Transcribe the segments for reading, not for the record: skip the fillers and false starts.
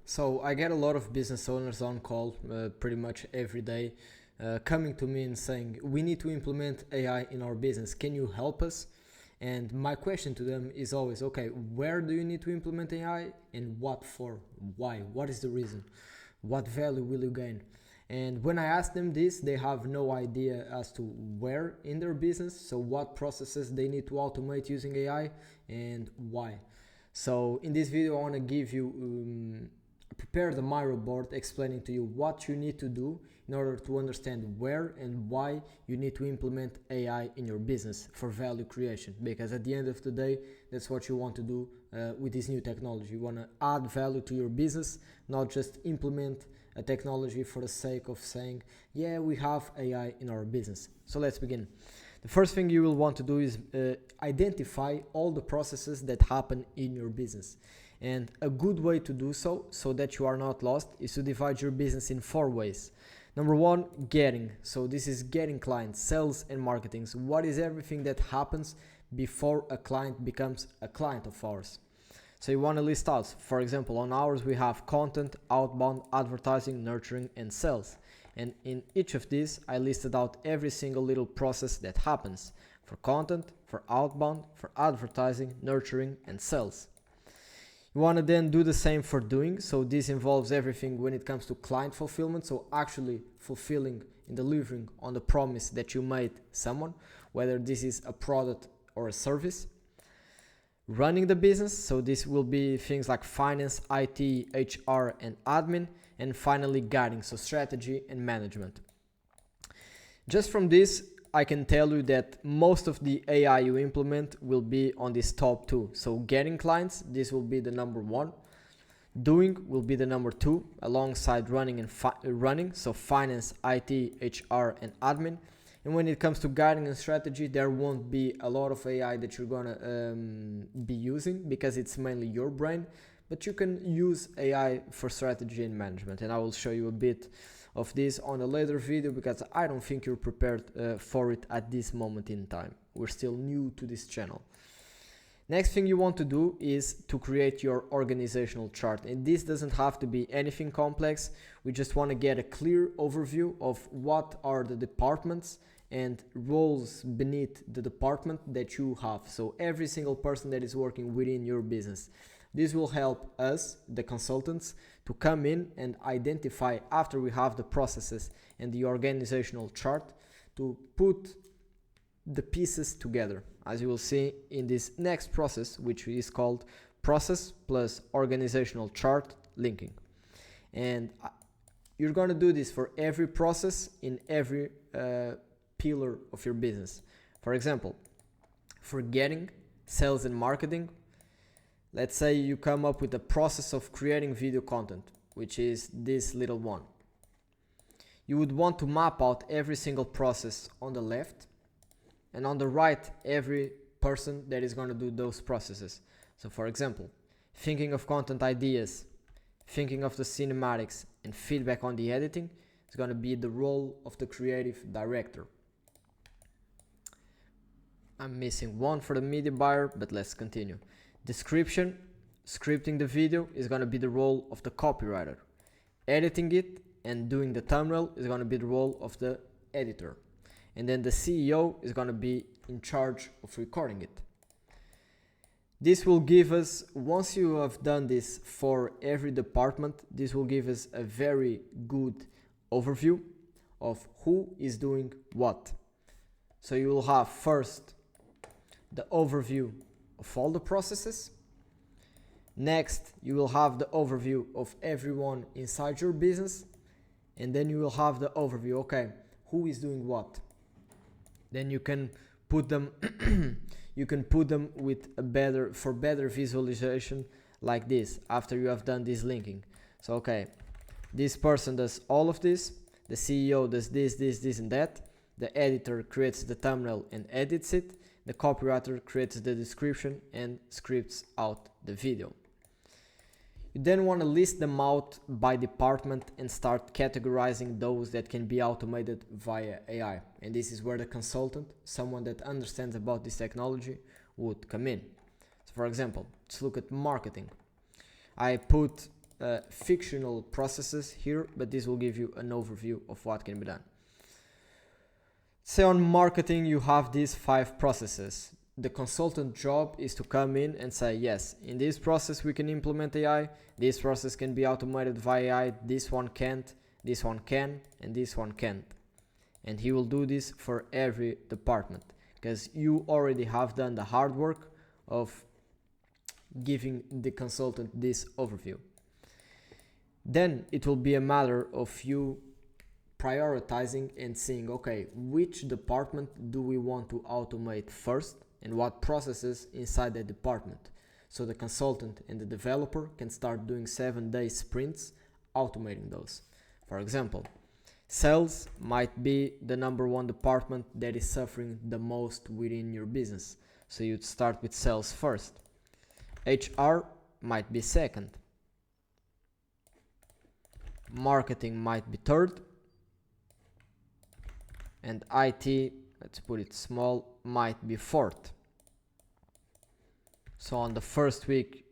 So I get a lot of business owners on call pretty much every day, coming to me and saying, we need to implement AI in our business. Can you help us? And my question to them is always, okay, where do you need to implement AI and what for? Why? What is the reason? What value will you gain? And when I ask them this, they have no idea as to where in their business, so what processes they need to automate using AI and why. So in this video, I want to give you prepare the Miro board explaining to you what you need to do in order to understand where and why you need to implement AI in your business for value creation, because at the end of the day, that's what you want to do with this new technology. You want to add value to your business, not just implement a technology for the sake of saying, yeah, we have AI in our business. So let's begin. The first thing you will want to do is identify all the processes that happen in your business. And a good way to do so that you are not lost, is to divide your business in 4 ways. Number 1, getting. So this is getting clients, sales and marketing. So what is everything that happens before a client becomes a client of ours? So you want to list out, for example, on ours we have content, outbound, advertising, nurturing and sales. And in each of these, I listed out every single little process that happens for content, for outbound, for advertising, nurturing and sales. You want to then do the same for doing. So this involves everything when it comes to client fulfillment. So actually fulfilling and delivering on the promise that you made someone, whether this is a product or a service. Running the business. So this will be things like finance, IT, HR and admin. And finally guiding, so strategy and management. Just from this, I can tell you that most of the AI you implement will be on this top 2. So getting clients, this will be the number 1. Doing will be the number 2, alongside running and so finance, IT, HR and admin. And when it comes to guiding and strategy, there won't be a lot of AI that you're gonna be using, because it's mainly your brain. But you can use AI for strategy and management, and I will show you a bit of this on a later video, because I don't think you're prepared for it at this moment in time. We're still new to this channel. Next thing you want to do is to create your organizational chart, and this doesn't have to be anything complex. We just want to get a clear overview of what are the departments and roles beneath the department that you have. So every single person that is working within your business. This will help us, the consultants, to come in and identify, after we have the processes and the organizational chart, to put the pieces together, as you will see in this next process, which is called process plus organizational chart linking. And you're going to do this for every process in every pillar of your business. For example, for getting, sales and marketing, let's say you come up with a process of creating video content, which is this little one. You would want to map out every single process on the left, and on the right, every person that is going to do those processes. So for example, thinking of content ideas, thinking of the cinematics, and feedback on the editing is going to be the role of the creative director. I'm missing one for the media buyer, but let's continue. Description, scripting the video is going to be the role of the copywriter. Editing it and doing the thumbnail is going to be the role of the editor. And then the CEO is going to be in charge of recording it. This will give us, once you have done this for every department, this will give us a very good overview of who is doing what. So you will have first the overview of all the processes. Next, you will have the overview of everyone inside your business. And then you will have the overview, okay, who is doing what. Then you can put them with a better visualization like this, after you have done this linking. So okay, this person does all of this, the CEO does this and that, the editor creates the thumbnail and edits it, the copywriter creates the description and scripts out the video. You then want to list them out by department and start categorizing those that can be automated via AI. And this is where the consultant, someone that understands about this technology, would come in. So for example, let's look at marketing. I put fictional processes here, but this will give you an overview of what can be done. Say on marketing you have these 5 processes. The consultant job is to come in and say, yes, in this process we can implement AI, this process can be automated via AI, this one can't, this one can, and this one can't. And he will do this for every department, because you already have done the hard work of giving the consultant this overview. Then it will be a matter of you prioritizing and seeing, okay, which department do we want to automate first and what processes inside that department. So the consultant and the developer can start doing 7-day sprints automating those. For example, sales might be the #1 department that is suffering the most within your business. So you'd start with sales first. HR might be second. Marketing might be third. And IT, let's put it small, might be fourth. So on the first week,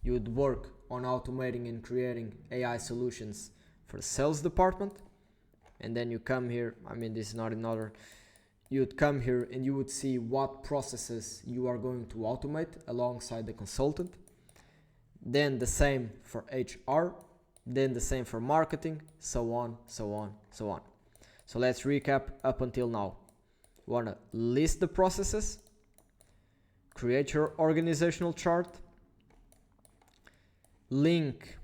you would work on automating and creating AI solutions for the sales department. And then you come here, I mean, this is not in order. You'd come here and you would see what processes you are going to automate alongside the consultant. Then the same for HR, then the same for marketing, so on, so on, so on. So let's recap up until now. You want to list the processes, create your organizational chart, link,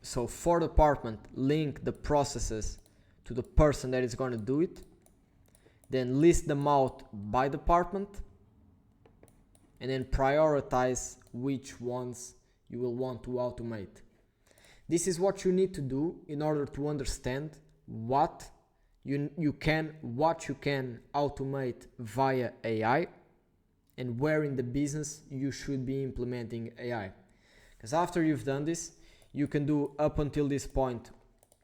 so for department, link the processes to the person that is going to do it, then list them out by department, and then prioritize which ones you will want to automate. This is what you need to do in order to understand what you can automate via AI and where in the business you should be implementing AI. Because after you've done this, you can do up until this point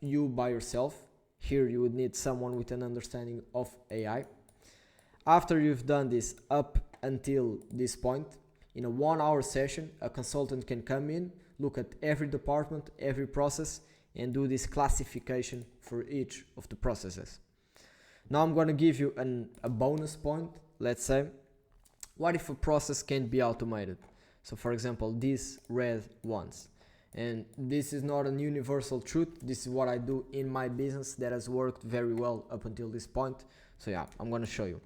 you by yourself. Here you would need someone with an understanding of AI. After you've done this up until this point, in a 1-hour session, a consultant can come in, look at every department, every process, and do this classification for each of the processes. Now I'm going to give you a bonus point. Let's say, what if a process can't be automated? So for example, these red ones. And this is not a universal truth. This is what I do in my business that has worked very well up until this point. So yeah, I'm going to show you.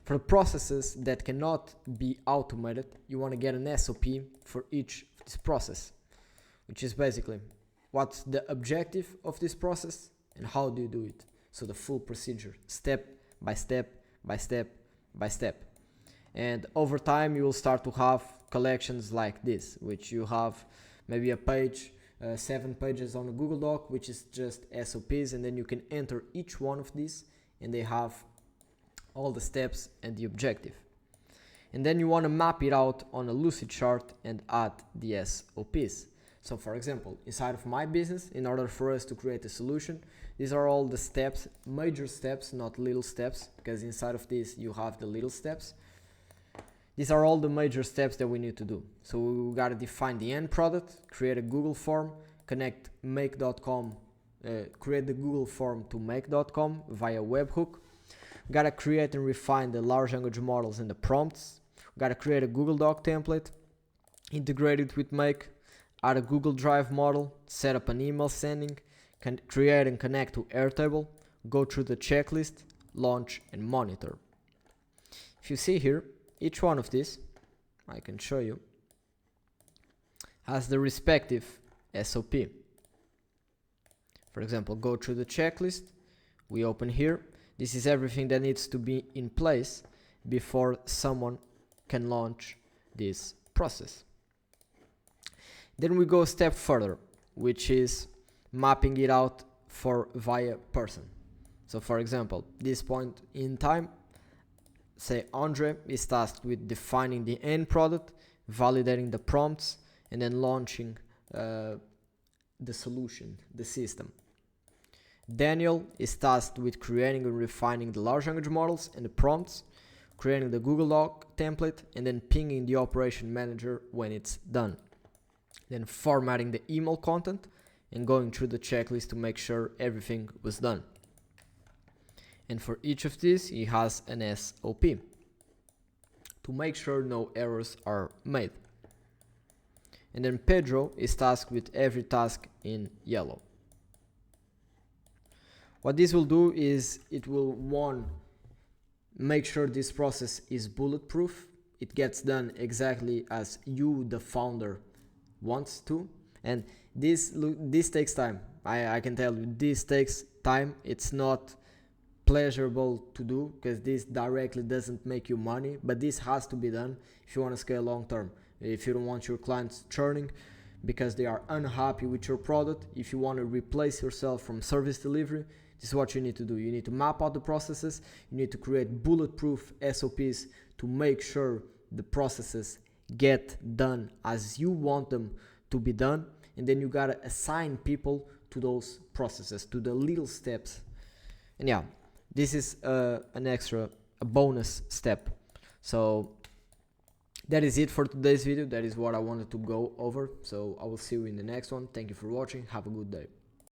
For the processes that cannot be automated, you want to get an SOP for each of this process, which is basically what's the objective of this process and how do you do it. So the full procedure, step by step, by step, by step. And over time, you will start to have collections like this, which you have maybe a page, 7 pages on a Google Doc, which is just SOPs, and then you can enter each one of these and they have all the steps and the objective. And then you want to map it out on a lucid chart and add the SOPs. So for example, inside of my business, in order for us to create a solution, these are all the steps, major steps, not little steps, because inside of this you have the little steps. These are all the major steps that we need to do. So we got to define the end product, create a Google form, connect make.com, create the Google form to make.com via webhook. We got to create and refine the large language models and the prompts. We got to create a Google Doc template, integrate it with Make, add a Google Drive model, set up an email sending, create and connect to Airtable, go through the checklist, launch and monitor. If you see here, each one of these, I can show you, has the respective SOP. For example, go through the checklist, we open here. This is everything that needs to be in place before someone can launch this process. Then we go a step further, which is mapping it out for via person. So for example, this point in time, say Andre is tasked with defining the end product, validating the prompts, and then launching the solution, the system. Daniel is tasked with creating and refining the large language models and the prompts, creating the Google Doc template, and then pinging the operation manager when it's done. then formatting the email content, and going through the checklist to make sure everything was done. And for each of these, he has an SOP to make sure no errors are made. And then Pedro is tasked with every task in yellow. What this will do is it will, one, make sure this process is bulletproof. It gets done exactly as you, the founder, wants to. And this takes time. I can tell you, this takes time. It's not pleasurable to do because this directly doesn't make you money, but this has to be done if you want to scale long term. If you don't want your clients churning because they are unhappy with your product, if you want to replace yourself from service delivery, this is what you need to do. You need to map out the processes. You need to create bulletproof SOPs to make sure the processes get done as you want them to be done. And then you gotta assign people to those processes, to the little steps. And yeah, this is a bonus step. So that is it for today's video. That is what I wanted to go over. So I will see you in the next one. Thank you for watching. Have a good day.